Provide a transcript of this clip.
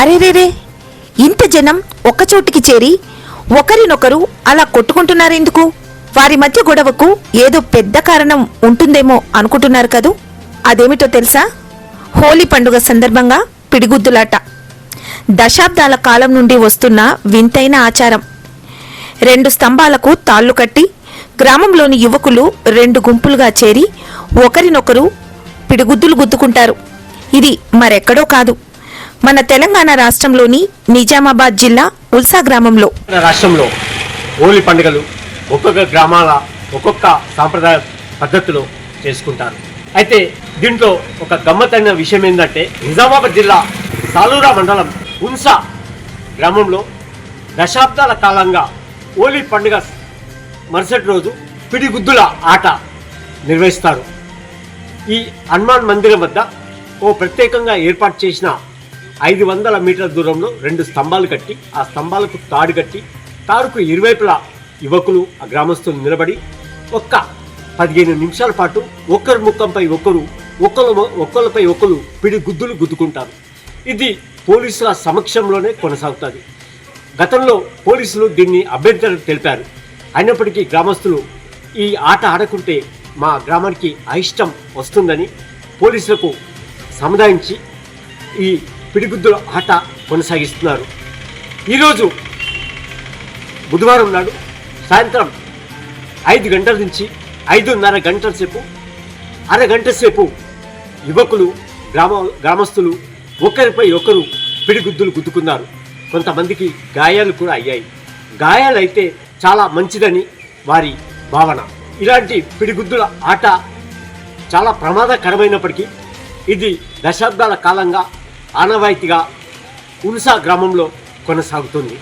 అరేరేరే, ఇంత జనం ఒక్కచోటికి చేరి ఒకరినొకరు అలా కొట్టుకుంటున్నారెందుకు? వారి మధ్య గొడవకు ఏదో పెద్ద కారణం ఉంటుందేమో అనుకుంటున్నారు కదూ. అదేమిటో తెలుసా? హోలీ పండుగ సందర్భంగా పిడిగుద్దులాట. దశాబ్దాల కాలం నుండి వస్తున్న వింతైన ఆచారం. 2 స్తంభాలకు తాళ్లు కట్టి గ్రామంలోని యువకులు 2 గుంపులుగా చేరి ఒకరినొకరు పిడిగుద్దులు గుద్దుకుంటారు. ఇది మరెక్కడో కాదు, మన తెలంగాణ రాష్ట్రంలోని నిజామాబాద్ జిల్లా ఉల్సా గ్రామంలో. రాష్ట్రంలో హోలీ పండుగలు ఒక్కొక్క గ్రామాల ఒక్కొక్క సాంప్రదాయ పద్ధతిలో చేసుకుంటారు. అయితే దీంట్లో ఒక గమ్మత్తైన విషయం ఏంటంటే, నిజామాబాద్ జిల్లా సాలూరా మండలం ఉల్సా గ్రామంలో దశాబ్దాల కాలంగా హోలీ పండుగ మరుసటి రోజు పిడిగుద్దుల ఆట నిర్వహిస్తారు. ఈ హనుమాన్ మందిరం వద్ద ఓ ప్రత్యేకంగా ఏర్పాటు చేసిన 500 మీటర్ల దూరంలో 2 స్తంభాలు కట్టి, ఆ స్తంభాలకు తాడు కట్టి, తాడుకు ఇరువైపులా యువకులు ఆ గ్రామస్తులు నిలబడి ఒక్క 15 నిమిషాల పాటు ఒకరి ముఖంపై ఒకరు ఒకళ్ళపై ఒకరు పిడిగుద్దులు గుద్దుకుంటారు. ఇది పోలీసుల సమక్షంలోనే కొనసాగుతుంది. గతంలో పోలీసులు దీన్ని అభ్యంతరం తెలిపారు. అయినప్పటికీ గ్రామస్తులు ఈ ఆట ఆడకుంటే మా గ్రామానికి అయిష్టం వస్తుందని పోలీసులకు సముదాయించి ఈ పిడిగుద్దుల ఆట కొనసాగిస్తున్నారు. ఈరోజు బుధవారం నాడు సాయంత్రం 5 గంటల నుంచి 5:30 గంటల సేపు, అరగంట సేపు యువకులు గ్రామస్తులు ఒకరిపై ఒకరు పిడిగుద్దులు గుద్దుకున్నారు. కొంతమందికి గాయాలు కూడా అయ్యాయి. గాయాలైతే చాలా మంచిదని వారి భావన. ఇలాంటి పిడిగుద్దుల ఆట చాలా ప్రమాదకరమైనప్పటికీ ఇది దశాబ్దాల కాలంగా ఆనవాయితీగా ఉల్సా గ్రామంలో కొనసాగుతుంది.